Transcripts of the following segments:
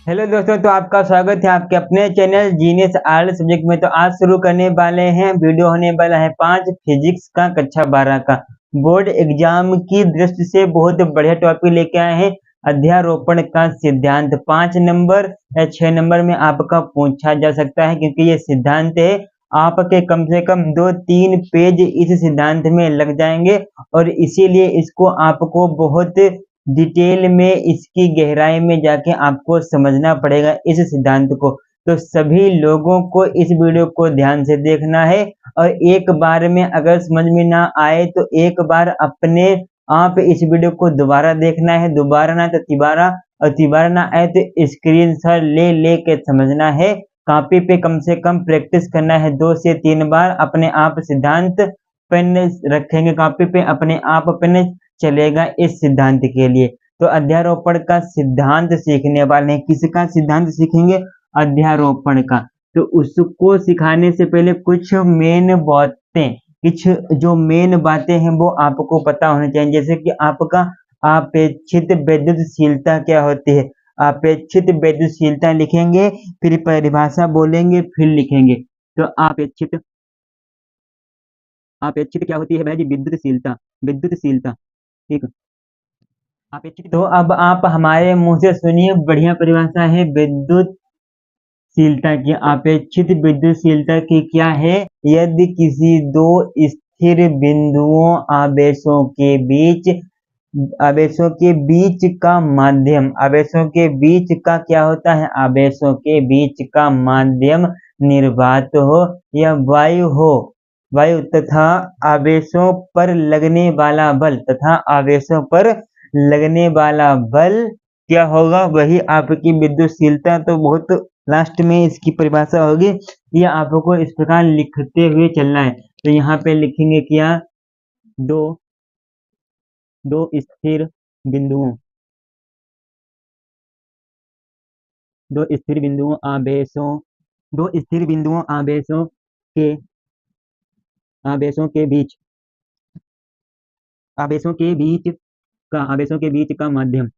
Hello दोस्तों, तो आपका स्वागत है आपके अपने चैनल जीनियस आर्ट सब्जेक्ट में। तो आज शुरू करने वाले हैं, वीडियो होने वाला है 5 फिजिक्स का कक्षा 12 का बोर्ड एग्जाम की दृष्टि से बहुत बढ़िया टॉपिक लेके आए हैं। अध्यारोपण का सिद्धांत 5 नंबर या 6 नंबर में आपका पूछा जा सकता है, क्योंकि ये सिद्धांत है। आपके कम से कम 2-3 पेज इस सिद्धांत में लग जाएंगे और इसीलिए इसको आपको बहुत डिटेल में, इसकी गहराई में जाके आपको समझना पड़ेगा इस सिद्धांत को। तो सभी लोगों को इस वीडियो को ध्यान से देखना है और एक बार में अगर समझ में ना आए तो एक बार अपने आप इस वीडियो को दोबारा देखना है, दोबारा ना तो तिबारा, और तिबारा ना आए तो स्क्रीनशॉट ले लेके समझना है। कॉपी पे कम से कम प्रैक्टिस करना है 2 से 3 बार। अपने आप सिद्धांत पेन रखेंगे कॉपी पे, अपने आप पेन चलेगा इस सिद्धांत के लिए। तो अध्यारोपण का सिद्धांत सीखने वाले हैं। किसका सिद्धांत सीखेंगे? अध्यारोपण का। तो उसको सिखाने से पहले कुछ मेन बातें, कुछ जो मेन बातें हैं वो आपको पता होनी चाहिए। जैसे कि आपका आपेक्षित विद्युतशीलता क्या होती है। आपेक्षित विद्युतशीलता लिखेंगे, फिर परिभाषा बोलेंगे, फिर लिखेंगे। तो आपेक्षित आपेक्षित क्या होती है भाई जी? विद्युतशीलता। विद्युतशीलता, ठीक। अपेक्षित। तो अब आप हमारे मुंह से सुनिए, बढ़िया परिभाषा है विद्युतशीलता की। अपेक्षित विद्युतशीलता की क्या है? यदि किसी दो स्थिर बिंदुओं आवेशों के बीच का माध्यम, आवेशों के बीच का क्या होता है? आवेशों के बीच का माध्यम निर्वात हो या वायु हो, वायु तथा आवेशों पर लगने वाला बल, तथा आवेशों पर लगने वाला बल क्या होगा? वही आपकी विद्युतशीलता। तो बहुत लास्ट में इसकी परिभाषा होगी। ये आपको इस प्रकार लिखते हुए चलना है। तो यहाँ पे लिखेंगे क्या? दो दो स्थिर बिंदुओं दो स्थिर बिंदुओं आवेशों दो स्थिर बिंदुओं के आवेशों के बीच आवेशों के बीच का माध्यम,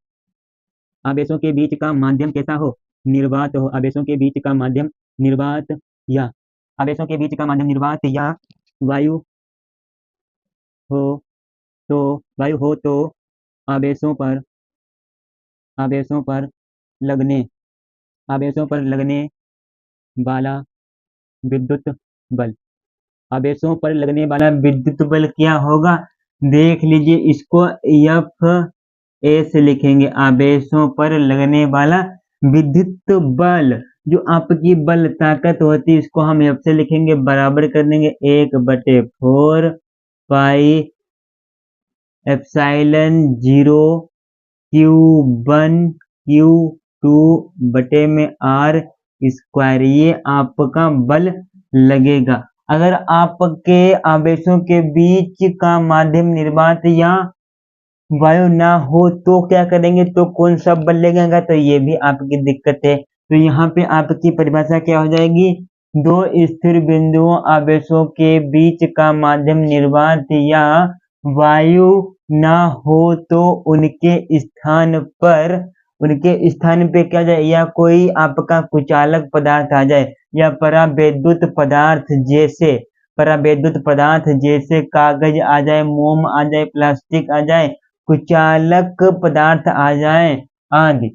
आवेशों के बीच का माध्यम कैसा हो? निर्वात हो। आवेशों के बीच का माध्यम निर्वात या आवेशों के बीच का माध्यम निर्वात या वायु हो। तो वायु हो तो आवेशों पर आवेशों पर लगने आवेशों पर लगने वाला विद्युत बल, आवेशों पर लगने वाला विद्युत बल क्या होगा? देख लीजिए, इसको एफ से लिखेंगे। आवेशों पर लगने वाला विद्युत बल, जो आपकी बल ताकत होती है, इसको हम एफ से लिखेंगे। बराबर कर देंगे 1/4 पाई एप्सिलॉन 0 Q1 Q2 बटे में R स्क्वायर। ये आपका बल लगेगा। अगर आपके आवेशों के बीच का माध्यम निर्वात या वायु ना हो तो क्या करेंगे? तो कौन सा बल लगेगा? तो ये भी आपकी दिक्कत है। तो यहाँ पे आपकी परिभाषा क्या हो जाएगी? दो स्थिर बिंदुओं आवेशों के बीच का माध्यम निर्वात या वायु ना हो तो उनके स्थान पे क्या जाए? या कोई आपका कुचालक पदार्थ आ जाए, या परावैद्युत पदार्थ जैसे कागज आ जाए, मोम आ जाए, प्लास्टिक आ जाए, कुचालक पदार्थ आ जाए आदि।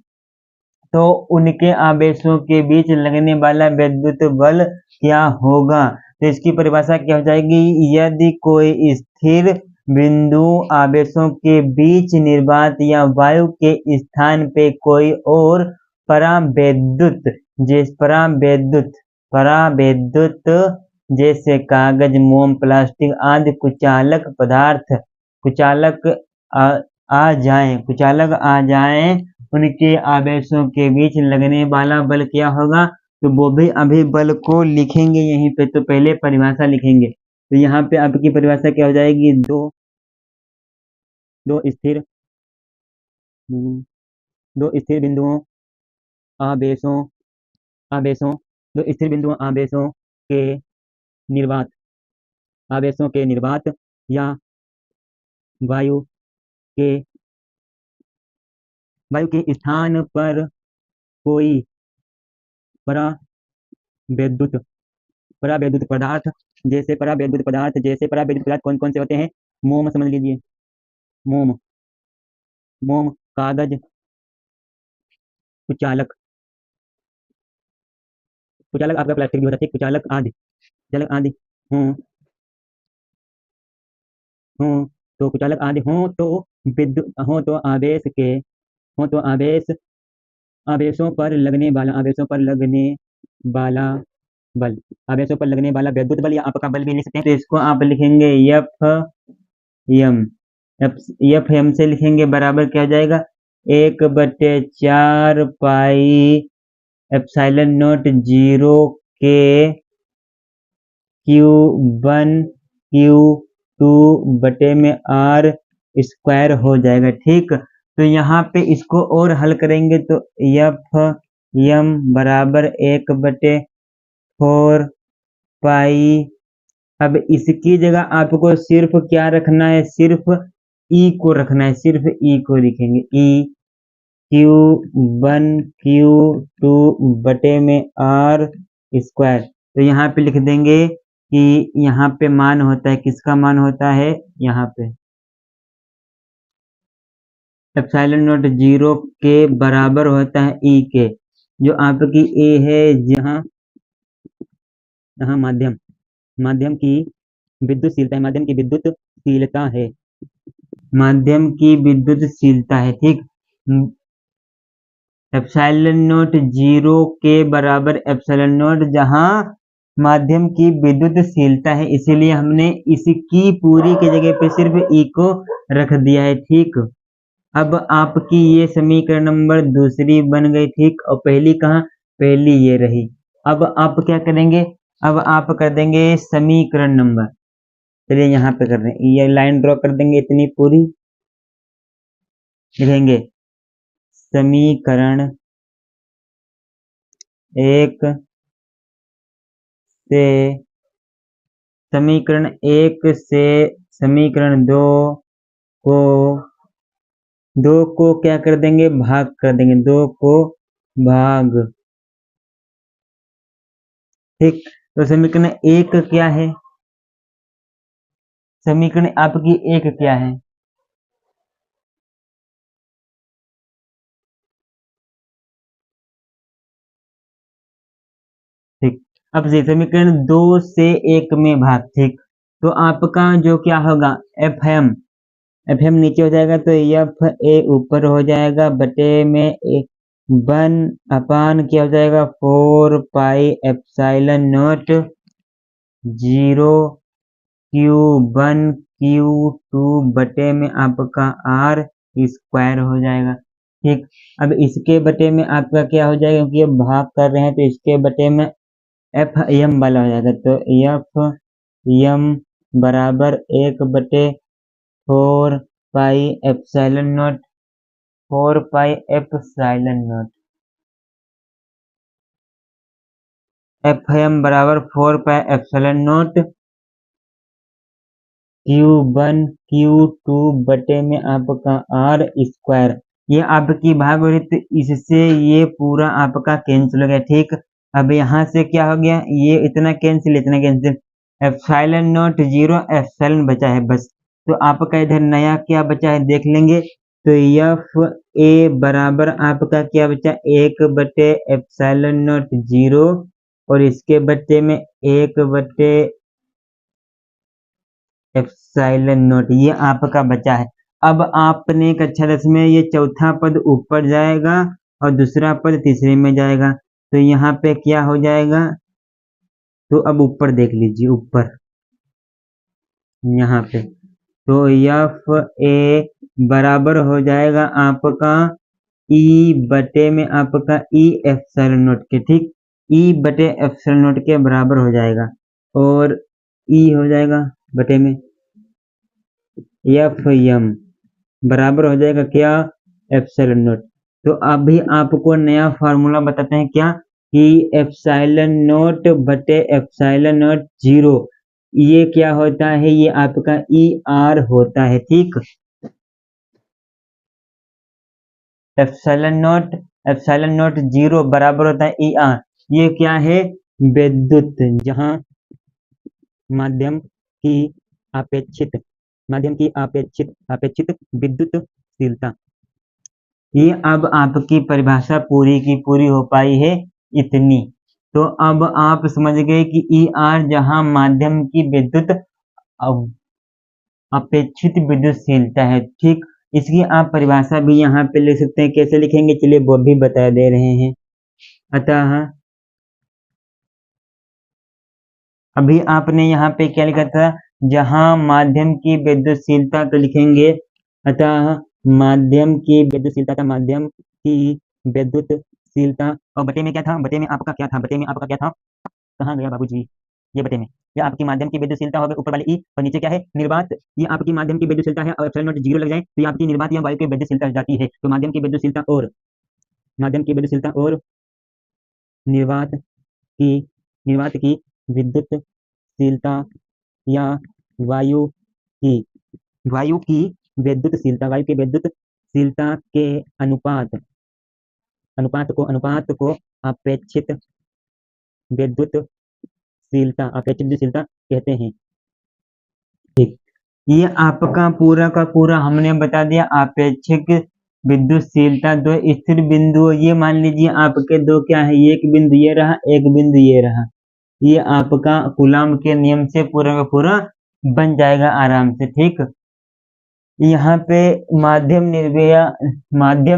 तो उनके आवेशों के बीच लगने वाला विद्युत बल क्या होगा? तो इसकी परिभाषा क्या हो जाएगी? यदि कोई स्थिर बिंदु आवेशों के बीच निर्वात या वायु के स्थान पे कोई और परावैद्युत परावैद्युत जैसे कागज, मोम, प्लास्टिक आदि कुचालक आ, कुचालक आ जाए, उनके आवेशों के बीच लगने वाला बल क्या होगा? तो वो भी अभी बल को लिखेंगे यहीं पे। तो पहले परिभाषा लिखेंगे। तो यहाँ पे आपकी परिभाषा क्या हो जाएगी? दो स्थिर दो स्थिर बिंदुओं आवेशों आवेशों दो स्थिर बिंदुओं के निर्वात या वायु के वायु के स्थान पर कोई परावैद्युत परावैद्युत पदार्थ जैसे परावैद्युत पदार्थ कौन कौन से होते हैं? मोम समझ लीजिए, मोम, मोम, कागज, कुचालक, कुचालक आपका प्लास्टिक भी होता है, ठीक, कुचालक आदि हों हों तो कुचालक आदि हों तो विद्युत हों तो आवेश के हों तो आवेशों पर लगने वाला बल आवेशों पर लगने वाला वैद्युत बल या आपका बल भी लिख सकते हैं। तो इसको आप लिखेंगे एफ एम एफ एम से लिखेंगे बराबर क्या हो जाएगा? 1/4 पाई एप्सिलॉन नॉट जीरो के Q1 Q2 बटे में R स्क्वायर हो जाएगा, ठीक। तो यहाँ पे इसको और हल करेंगे तो एफ एम बराबर 1/4 पाई। अब इसकी जगह आपको सिर्फ क्या रखना है? सिर्फ ई को रखना है, सिर्फ ई को लिखेंगे, ई Q1 Q2 बटे में R स्क्वायर। तो यहाँ पे लिख देंगे कि यहाँ पे मान होता है, किसका मान होता है? यहाँ पे एप्सिलॉन नॉट जीरो के बराबर होता है ई के, जो आपकी ए है, जहाँ यहाँ माध्यम की विद्युतशीलता है, ठीक। एप्सिलॉन नॉट जीरो के बराबर एप्सिलॉन नॉट जहाँ माध्यम की विद्युतशीलता है, इसीलिए हमने इसकी पूरी की जगह पे सिर्फ ई को रख दिया है, ठीक। अब आपकी ये समीकरण नंबर दूसरी बन गई, ठीक। और पहली कहाँ? पहली ये रही। अब आप क्या करेंगे? अब आप कर देंगे समीकरण नंबर, चलिए यहाँ पे कर रहे हैं, ये लाइन ड्रॉ कर देंगे इतनी पूरी, लिखेंगे समीकरण 1 से समीकरण 2 को क्या कर देंगे? भाग कर देंगे, 2 को भाग, ठीक। तो समीकरण 1 क्या है? समीकरण आपकी 1 क्या है? ठीक। अब से समीकरण 2 से 1 में भाग, ठीक। तो आपका जो क्या होगा? एफ एम नीचे हो जाएगा तो एफ ए ऊपर हो जाएगा, बटे में एक 1 क्या हो जाएगा? 4 pi epsilon not zero Q1 Q2 बटे में आपका R स्क्वायर हो जाएगा, ठीक। अब इसके बटे में आपका क्या हो जाएगा? क्योंकि ये भाग कर रहे हैं तो इसके बटे में एफ एम वाला हो जाएगा, तो एफ एम बराबर 1/4 pi epsilon not 4 pi epsilon not F M बराबर 4 pi epsilon not Q1 Q2 बटे में आपका R स्क्वायर। ये आपकी भाग हो रही, तो इससे ये पूरा आपका कैंसिल हो गया, ठीक। अब यहाँ से क्या हो गया? ये इतना cancel, epsilon not zero epsilon बचा है बस। तो आपका इधर नया क्या बचा है देख लेंगे। तो एफ ए बराबर आपका क्या बचा? 1/एप्सिलॉन नॉट जीरो और इसके बटे में 1/एप्सिलॉन नॉट, ये आपका बचा है। अब आपने कक्षा 10 में ये चौथा पद ऊपर जाएगा और दूसरा पद तीसरे में जाएगा, तो यहाँ पे क्या हो जाएगा? तो अब ऊपर देख लीजिए, ऊपर यहाँ पे तो एफ ए बराबर हो जाएगा आपका ई बटे में आपका ई एप्सिलॉन नॉट के, ठीक। ई बटे एप्सिलॉन नॉट के बराबर हो जाएगा और ई हो जाएगा बटे में एफ एम बराबर हो जाएगा क्या? Epsilon not. तो अभी आपको नया फार्मूला बताते हैं, क्या कि एप्सिलॉन नॉट बटे एप्सिलॉन नॉट जीरो, ये क्या होता है? ये आपका ई आर होता है, ठीक। एप्सिलॉन नॉट एप्सिलॉन नॉट 0 बराबर होता है ई आर। ये क्या है? विद्युत, जहां माध्यम की अपेक्षित अपेक्षित विद्युतशीलता। ये अब आपकी परिभाषा पूरी की पूरी हो पाई है इतनी। तो अब आप समझ गए कि ई आर जहां माध्यम की विद्युत अपेक्षित विद्युतशीलता है, ठीक। इसकी आप परिभाषा भी यहाँ पे लिख सकते हैं। कैसे लिखेंगे चलिए वो भी बता दे रहे हैं। अतः अभी आपने यहाँ पे क्या लिखा था? जहां माध्यम की विद्युतशीलता तो लिखेंगे अतः माध्यम की विद्युतशीलता का माध्यम की विद्युतशीलता, और बटे में क्या था? बटे में आपका क्या था? कहाँ गया बाबूजी? ये बटे में, ये आपकी माध्यम की विद्युतशीलता हो गई ऊपर वाली ई, और नीचे क्या है? निर्वात। ये आपकी माध्यम की विद्युतशीलता है और एप्सिलॉन नॉट 0 लग जाए तो ये आपकी निर्वात या वायु की विद्युतशीलता हो जाती है। तो माध्यम की विद्युतशीलता और निर्वात की विद्युतशीलता या वायु की विद्युतशीलता के अनुपात को अपेक्षित विद्युतशीलता कहते हैं। ठीक, ये आपका पूरा का पूरा हमने बता दिया। अपेक्षित विद्युतशीलता दो स्थिर बिंदु, ये मान लीजिए आपके दो क्या है? एक बिंदु ये रहा, एक बिंदु ये रहा। ये आपका कूलॉम के नियम से पूरा का पूरा बन जाएगा आराम से, ठीक। यहाँ पे माध्यम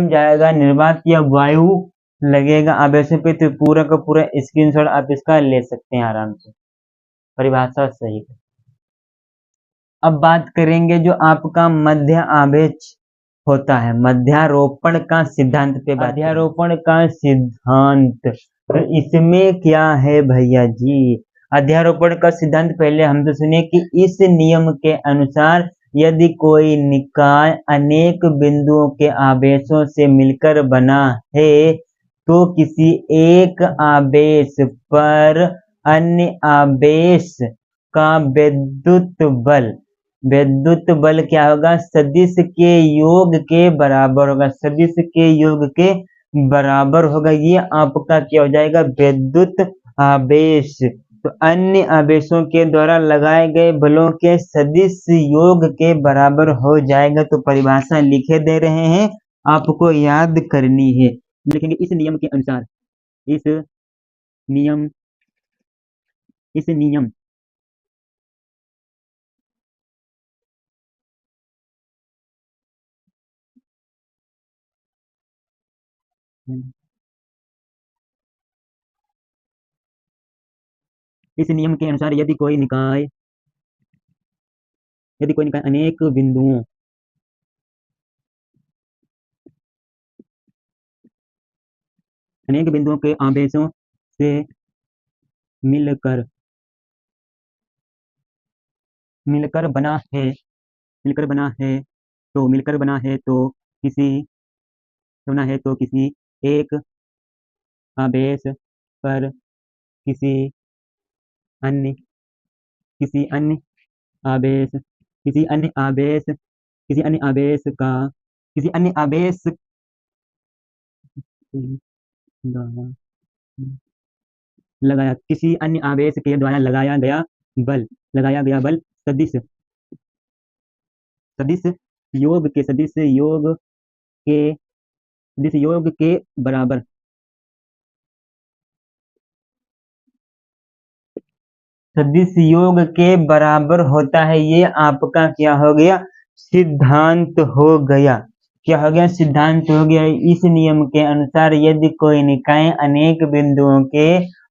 जाएगा निर्वात या वायु लगेगा आवेशों पे, तो पूरा का पूरा स्क्रीनशॉट आप इसका ले सकते हैं आराम से, परिभाषा सही है। अब बात करेंगे जो आपका मध्य आवेश होता है, मध्यारोपण का सिद्धांत पे। मध्यारोपण का सिद्धांत, तो इसमें क्या है भैया जी? अध्यारोपण का सिद्धांत पहले हम तो सुनिए कि इस नियम के अनुसार यदि कोई निकाय अनेक बिंदुओं के आवेशों से मिलकर बना है तो किसी एक आवेश पर अन्य आवेश का विद्युत बल क्या होगा? सदिश के योग के बराबर होगा। ये आपका क्या हो जाएगा? विद्युत आवेश। तो अन्य आवेशों के द्वारा लगाए गए बलों के सदिश योग के बराबर हो जाएगा। तो परिभाषा लिखे दे रहे हैं, आपको याद करनी है। लिखेंगे इस नियम के अनुसार, इस नियम के अनुसार यदि कोई निकाय अनेक बिंदुओं के आवेशों से मिलकर बना है तो किसी एक आवेश पर किसी अन्य आवेश किसी अन्य आवेश के द्वारा लगाया गया बल सदिश योग के बराबर सदिश योग के बराबर होता है। ये आपका क्या हो गया? सिद्धांत हो गया। क्या हो गया? सिद्धांत हो गया। इस नियम के अनुसार यदि कोई निकाय अनेक बिंदुओं के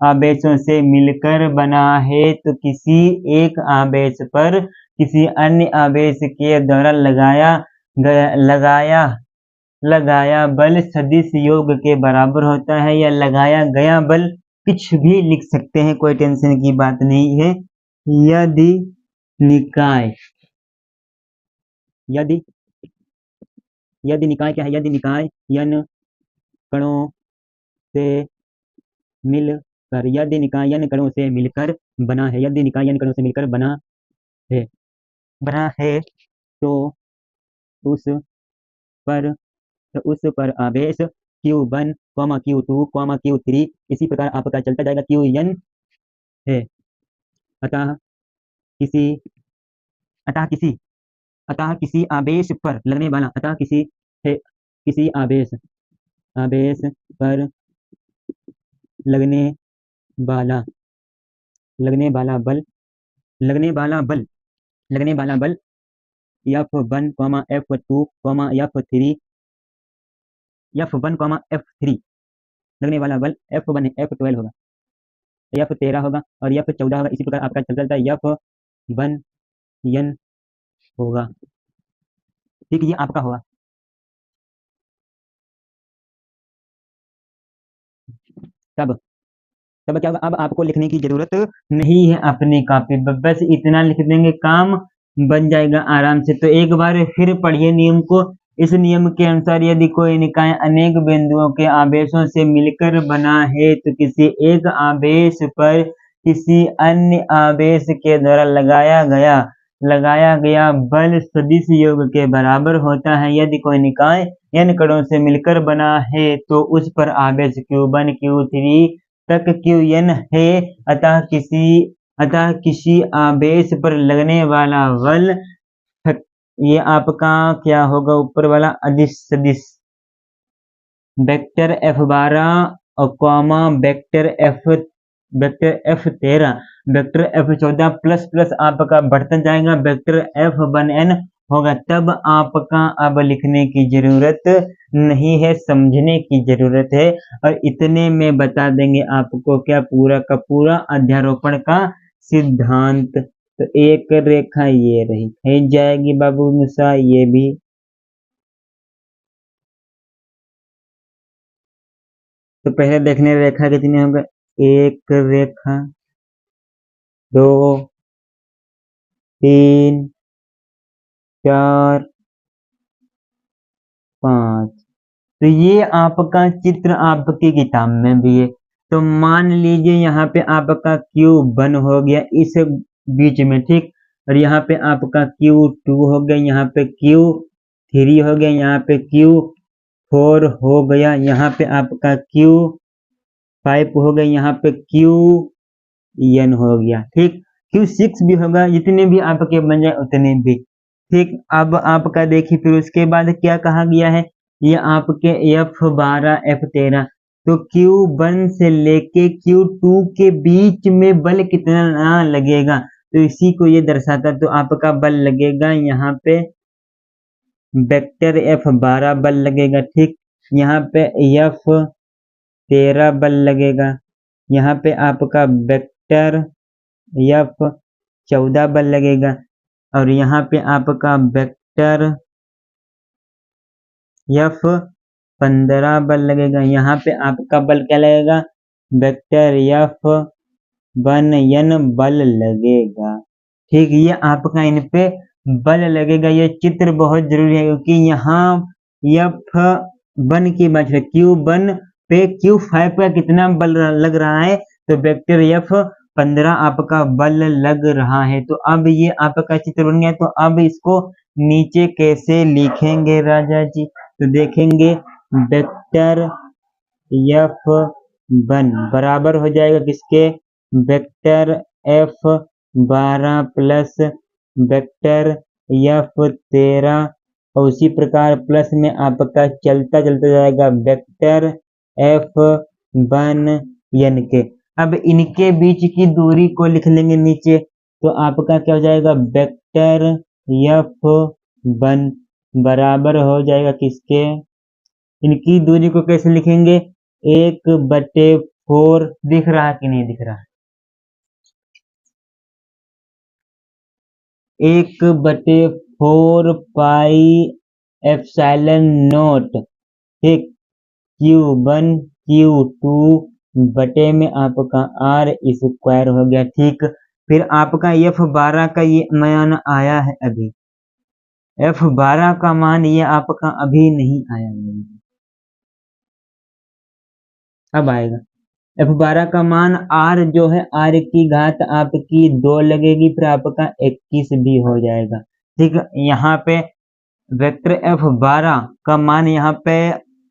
आवेशों से मिलकर बना है तो किसी एक आवेश पर किसी अन्य आवेश के द्वारा लगाया बल सदिश योग के बराबर होता है, या लगाया गया बल, कुछ भी लिख सकते हैं, कोई टेंशन की बात नहीं है। यदि निकाय क्या है? यदि निकाय n कणों से मिलकर बना है तो उस पर आवेश Q1, Q2, Q3, इसी प्रकार आपका चलता जाएगा Qn है। अतः किसी अतः किसी अतः किसी आवेश पर लगने वाला अतः किसी है किसी आवेश पर लगने वाला लगने वाला बल लगने वाला बल लगने वाला बल F1, F2, F3 F1, F3 लगने वाला बल F1 है, F12 होगा, F13 होगा और F14 होगा। इसी प्रकार आपका चलता है F1n होगा। ठीक, ये आपका होगा। तब तब क्या होगा, अब आपको लिखने की जरूरत नहीं है अपनी कॉपी पर, बस इतना लिख देंगे, काम बन जाएगा आराम से। तो एक बार फिर पढ़िए नियम को। इस नियम के अनुसार यदि कोई निकाय अनेक बिंदुओं के आवेशों से मिलकर बना है तो किसी एक आवेश पर किसी अन्य आवेश के द्वारा लगाया गया बल सदिश योग के बराबर होता है। यदि कोई निकाय n कणों से मिलकर बना है तो उस पर आवेश Q1, Q3 तक Qn है। अतः किसी आवेश पर लगने वाला बल, ये आपका क्या होगा, ऊपर वाला अदिश सदिश वेक्टर F12 और comma vector F13 vector F14 plus plus आपका बढ़ता जाएगा, वेक्टर F1n होगा। तब आपका अब लिखने की जरूरत नहीं है, समझने की जरूरत है। और इतने में बता देंगे आपको क्या, पूरा का पूरा अध्यारोपण का सिद्धांत। तो एक रेखा ये रही, खींच जाएगी बाबू मुसा, ये भी। तो पहले देखने रेखा कितनी होगा, एक रेखा, 2, 3, 4, 5। तो ये आपका चित्र आपकी किताब में भी है। तो मान लीजिए यहाँ पे आपका Q1 हो गया इस बीच में, ठीक, और यहाँ पे आपका Q2 हो गया, यहाँ पे Q3 हो गया, यहाँ पे Q4 हो गया, यहाँ पे आपका Q5 हो गया, यहाँ पे Qn हो गया, ठीक, Q6 भी होगा, जितने भी आपके बन जाए उतने भी, ठीक। अब आपका देखिए फिर उसके बाद क्या कहा गया है, ये आपके F12, F13, तो Q1 से लेके Q2 के बीच में बल कितना लगेगा, तो इसी को ये दर्शाता। तो आपका बल लगेगा यहाँ पे वेक्टर F12 बल लगेगा, ठीक, यहाँ पे F13 बल लगेगा, यहाँ पे आपका वेक्टर F14 बल लगेगा, और यहाँ पे आपका वेक्टर F15 बल लगेगा। यहाँ पे आपका बल क्या लगेगा, वेक्टर F1n बल लगेगा, ठीक। ये आपका इन पे बल लगेगा। ये चित्र बहुत जरूरी है क्योंकि यहाँ F1 की बात है, Q1 पे Q5 का कितना बल लग रहा है, तो वेक्टर F15 आपका बल लग रहा है। तो अब ये आपका चित्र बन गया। तो अब इसको नीचे कैसे लिखेंगे राजा जी, तो देखेंगे वेक्टर F1 बराबर हो जाएगा किसके, vector F12 plus vector F13, और उसी प्रकार प्लस में आपका चलता जाएगा वेक्टर F1n के। अब इनके बीच की दूरी को लिख लेंगे नीचे, तो आपका क्या हो जाएगा, वेक्टर F1 बराबर हो जाएगा किसके, इनकी दूरी को कैसे लिखेंगे, 1/4 दिख रहा है कि नहीं दिख रहा, 1/4 पाई एप्सिलॉन नॉट, ठीक, Q1 Q2 बटे में आपका R स्क्वायर हो गया, ठीक। फिर आपका F12 का ये मान आया है अभी, F12 का मान ये आपका अभी नहीं आया, अब आएगा। F12 का मान R जो है, R की घात आपकी 2 लगेगी, फिर आपका 21 भी हो जाएगा, ठीक। यहाँ पे वेक्टर F12 का मान यहाँ पे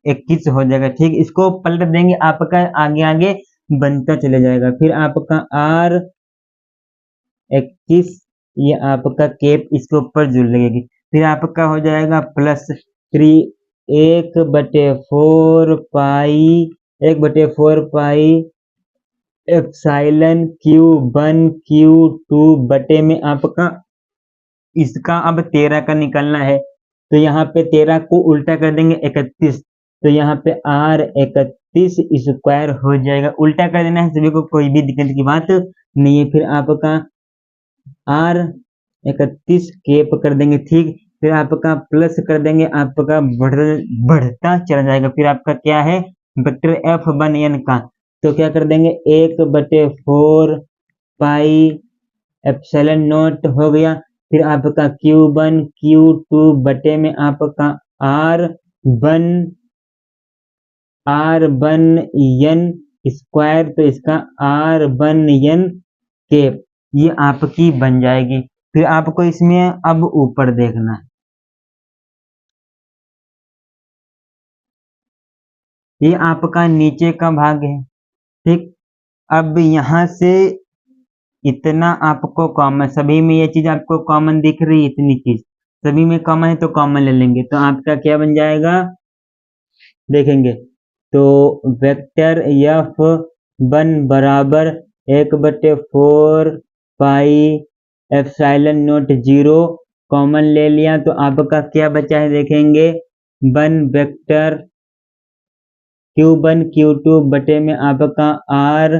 21 हो जाएगा। ठीक, इसको पलट देंगे, आपका आगे आगे बनता चला जाएगा। फिर आपका R 21, ये आपका केप इसके ऊपर जुड़ लगेगी। फिर आपका हो जाएगा +3 1/4 पाई एप्सिलॉन Q1 Q2 बटे में आपका इसका अब 13 का निकलना है, तो यहाँ पे 13 को उल्टा कर देंगे 31, तो यहाँ पे R 31 स्क्वायर हो जाएगा। उल्टा कर देना है सभी को, कोई भी दिक्कत की बात नहीं है। फिर आपका R 31 केप कर देंगे। ठीक, फिर आपका प्लस कर देंगे, आपका बढ़ता चला जाएगा। फिर आपका क्या है वेक्टर F1n का, तो क्या कर देंगे 1/4 पाई एप्सिलॉन नॉट हो गया। फिर आपका Q1 Q2 बटे में आपका R1n स्क्वायर, तो इसका R1n केप ये आपकी बन जाएगी। फिर आपको इसमें अब ऊपर देखना है, ये आपका नीचे का भाग है। ठीक, अब यहाँ से इतना आपको कॉमन, सभी में ये चीज आपको कॉमन दिख रही है, इतनी चीज सभी में कॉमन है तो कॉमन ले लेंगे, तो आपका क्या बन जाएगा देखेंगे, तो वेक्टर F1 बराबर 1/4 पाई एप्सिलॉन नॉट 0 कॉमन ले लिया, तो आपका क्या बचा है देखेंगे 1 वेक्टर Q1 Q2 बटे में आपका R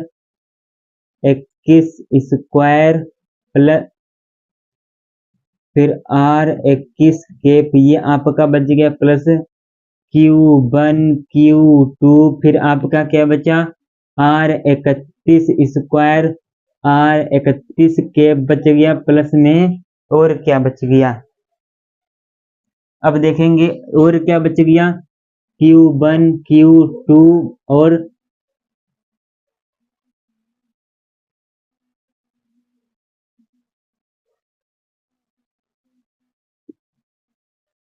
21 स्क्वायर प्लस फिर R 21 केप, ये आपका बच गया प्लस Q1 Q2, फिर आपका क्या बचा R 31 स्क्वायर R 31 केप बच गया प्लस में, और क्या बच गया अब देखेंगे, और क्या बच गया Q1 Q2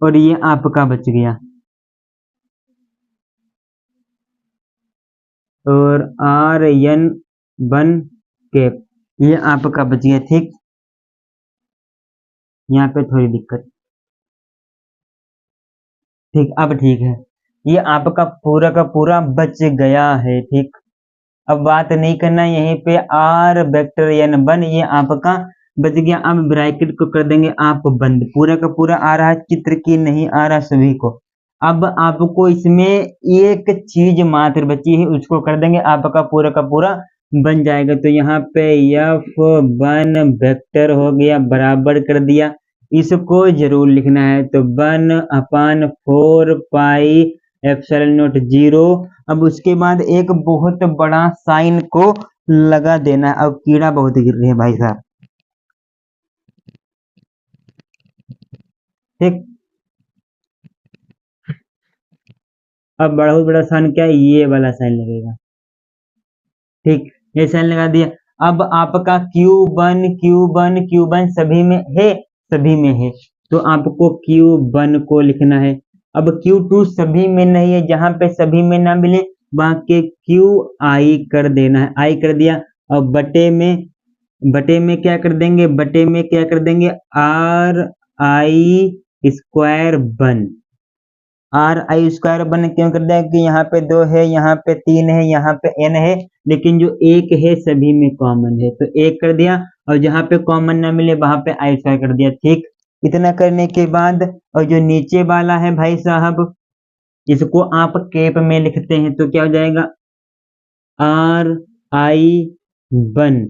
और ये आपका बच गया, और RN1 केप ये आपका बच गया। ठीक, यहाँ पे थोड़ी दिक्कत, ठीक अब ठीक है, ये आपका पूरा का पूरा बच गया है। ठीक, अब बात नहीं करना यहीं पे R वेक्टर N1 ये आपका बच गया। अब ब्रैकेट को कर देंगे आप बंद, पूरा का पूरा आ रहा है चित्र की नहीं आ रहा सभी को। अब आपको इसमें एक चीज मात्र बची है, उसको कर देंगे, आपका पूरा का पूरा बन जाएगा। तो यहाँ पे F1 वेक्टर हो गया, बराबर कर दिया, इसको जरूर लिखना है, तो 1/4 पाई एप्सिलॉन नॉट 0। अब उसके बाद एक बहुत बड़ा साइन को लगा देना है। अब कीड़ा बहुत गिर रहे हैं भाई साहब। ठीक, अब बहुत बड़ा साइन क्या है, ये वाला साइन लगेगा। ठीक, ये साइन लगा दिया। अब आपका Q1 Q1 Q1 सभी में है, सभी में है, तो आपको Q1 को लिखना है। अब Q2 सभी में नहीं है, जहां पे सभी में ना मिले वहां के QI कर देना है, I कर दिया। और बटे में क्या कर देंगे, बटे में क्या कर देंगे RI स्क्वायर 1। RI स्क्वायर 1 क्यों कर दिया कि यहाँ पे 2 है, यहाँ पे 3 है, यहाँ पे n है, लेकिन जो एक है सभी में कॉमन है, तो एक कर दिया, और जहाँ पे कॉमन ना मिले वहां पे I स्क्वायर कर दिया। ठीक, इतना करने के बाद और जो नीचे वाला है भाई साहब, इसको आप केप में लिखते हैं, तो क्या हो जाएगा RI1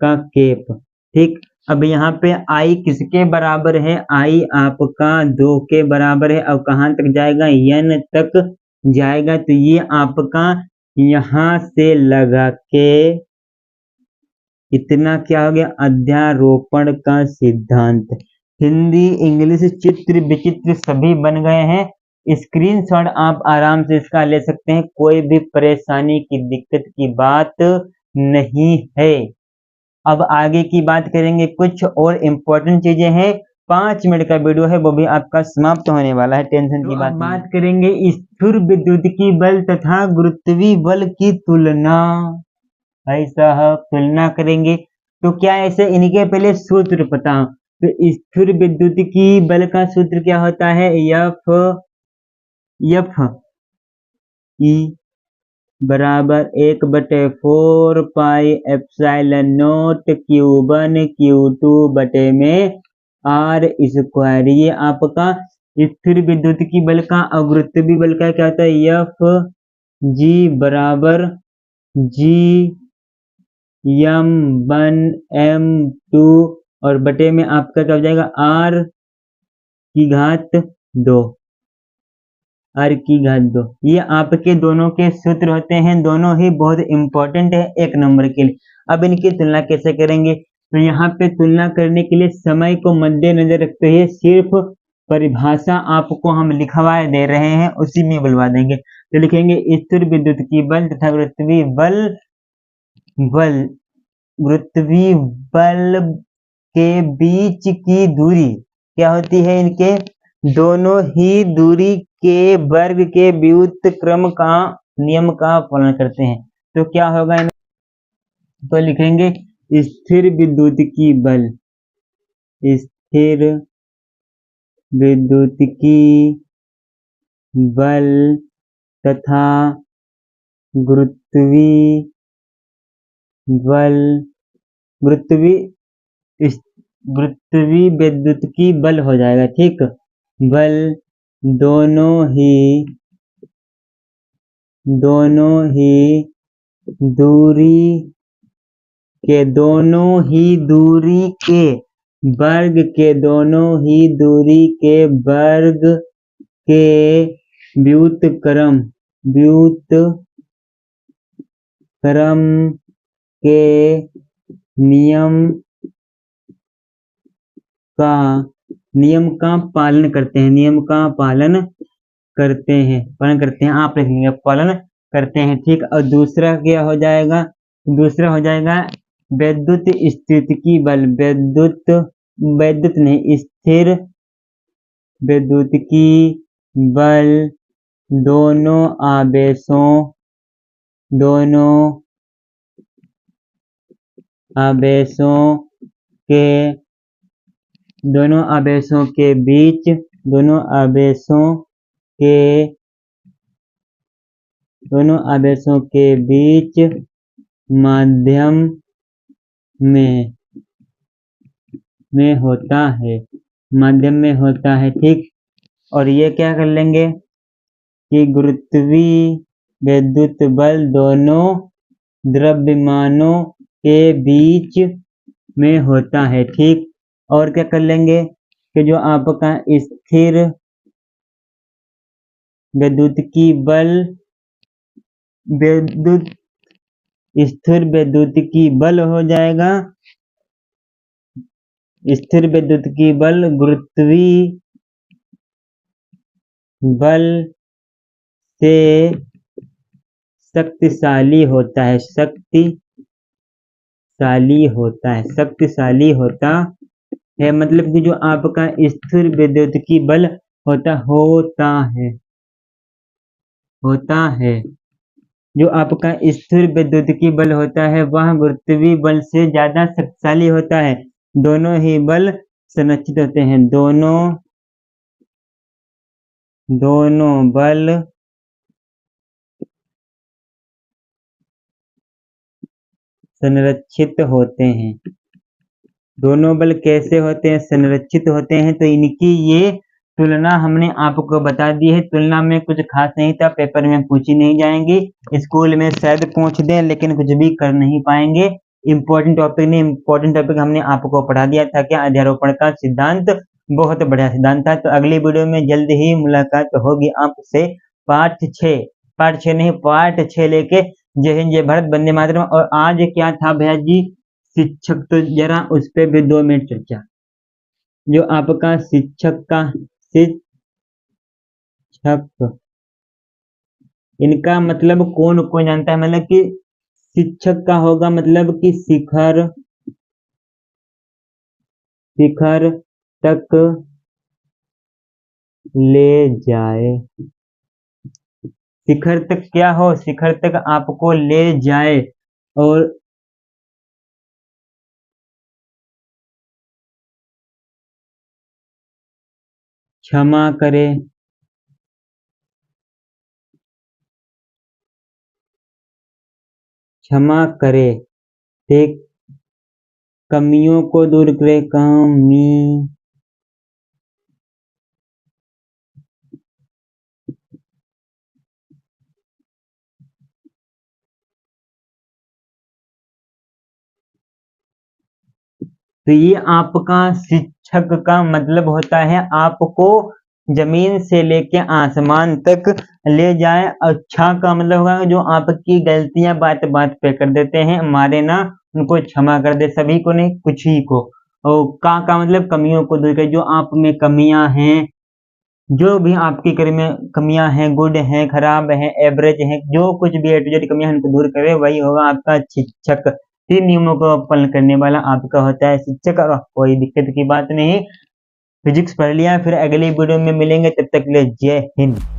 का केप। ठीक, अब यहाँ पे I किसके बराबर है, I आपका 2 के बराबर है, अब कहाँ तक जाएगा n तक जाएगा, तो ये आपका यहाँ से लगा के इतना क्या हो गया अध्यारोपण का सिद्धांत। हिंदी इंग्लिश चित्र विचित्र सभी बन गए हैं, स्क्रीनशॉट आप आराम से इसका ले सकते हैं, कोई भी परेशानी की दिक्कत की बात नहीं है। अब आगे की बात करेंगे, कुछ और इम्पोर्टेंट चीजें हैं 5 मिनट का वीडियो है, वो भी आपका समाप्त होने वाला है, टेंशन की बात करेंगे स्थिर विद्युतीय बल तथा गुरुत्वीय बल की तुलना। भाई साहब तुलना करेंगे तो क्या ऐसे इनके पहले सूत्र पता हो तो स्थिर विद्युतीय बल का सूत्र क्या होता है, एफ ई बराबर 1/4 pi epsilon not Q1 Q2 बटे में R स्क्वायर। ये आपका स्थिर विद्युतीय बल का और गुरुत्वीय बल का क्या होता है, एफ जी बराबर जी M1 M2 और बटे में आपका क्या हो जाएगा R की घात 2। ये आपके दोनों के सूत्र होते हैं, दोनों ही बहुत इंपॉर्टेंट है 1 नंबर के लिए। अब इनकी तुलना कैसे करेंगे, तो यहाँ पे तुलना करने के लिए समय को मद्देनजर रखते हुए सिर्फ परिभाषा आपको हम लिखवाए दे रहे हैं, उसी में बुलवा देंगे। तो लिखेंगे स्थिर विद्युतीय बल तथा गुरुत्वीय बल के बीच की दूरी क्या होती है, इनके दोनों ही दूरी के वर्ग के व्युत्क्रम का नियम का पालन करते हैं। तो क्या होगा, तो लिखेंगे स्थिर विद्युतीय बल तथा गुरुत्वीय विद्युतीय बल हो जाएगा, ठीक। बल दोनों ही दूरी के वर्ग के व्युत्क्रम के नियम का पालन करते हैं, आप लिखेंगे पालन करते हैं, ठीक। और दूसरा क्या हो जाएगा, विद्युत स्थितिकी बल, स्थिर विद्युतीय बल दोनों आवेशों के बीच माध्यम में होता है, ठीक। और ये क्या कर लेंगे कि गुरुत्वीय विद्युत बल दोनों द्रव्यमानों के बीच में होता है, ठीक। और क्या कर लेंगे कि जो आपका स्थिर विद्युतीय बल हो जाएगा, स्थिर विद्युतीय बल गुरुत्वीय बल से शक्तिशाली होता है, मतलब कि जो आपका स्थिर विद्युतीय बल होता है, जो आपका स्थिर विद्युतीय बल होता है वह गुरुत्वीय बल से ज्यादा शक्तिशाली होता है। दोनों ही बल संरक्षित होते हैं, दोनों बल संरक्षित होते हैं। दोनों बल कैसे होते हैं, संरक्षित होते हैं। तो इनकी ये तुलना हमने आपको बता दी है। तुलना में कुछ खास नहीं था, पेपर में पूछी नहीं जाएंगी, स्कूल में शायद पूछ दें लेकिन कुछ भी कर नहीं पाएंगे। इम्पोर्टेंट टॉपिक हमने आपको पढ़ा दिया था। क्या अध्यारोपण का सिद्धांत बहुत बढ़िया सिद्धांत था। तो अगली वीडियो में जल्द ही मुलाकात होगी आपसे पार्ट 6 लेके। जय हिंद, जय भारत, वंदे मातरम। और आज क्या था भैया जी, शिक्षक, तो जरा उस पर भी 2 मिनट चर्चा। जो आपका शिक्षक इनका मतलब कौन जानता है, मतलब कि शिक्षक का होगा मतलब कि शिखर तक ले जाए। शिखर तक क्या हो, शिखर तक आपको ले जाए। और क्षमा करे, क्षमा करे, ते कमियों को दूर करे, कमी तो ये आपका शिक्षक का मतलब होता है आपको जमीन से लेके आसमान तक ले जाए। अच्छा का मतलब होगा जो आपकी गलतियां बात बात पे कर देते हैं, मारे ना, उनको क्षमा कर दे, सभी को नहीं कुछ ही को। और का मतलब कमियों को दूर करे, जो आप में कमियां हैं, जो भी आपकी कर में कमियां हैं, गुड हैं, खराब हैं, एवरेज हैं, जो कुछ भी ए टू जेड कमियां हैं उनको दूर करे, वही होगा आपका शिक्षक। 3 नियमों को पालन करने वाला आपका होता है शिक्षक। और कोई दिक्कत की बात नहीं। फिजिक्स पढ़ लिया, फिर अगली वीडियो में मिलेंगे, तब तक के लिए जय हिंद।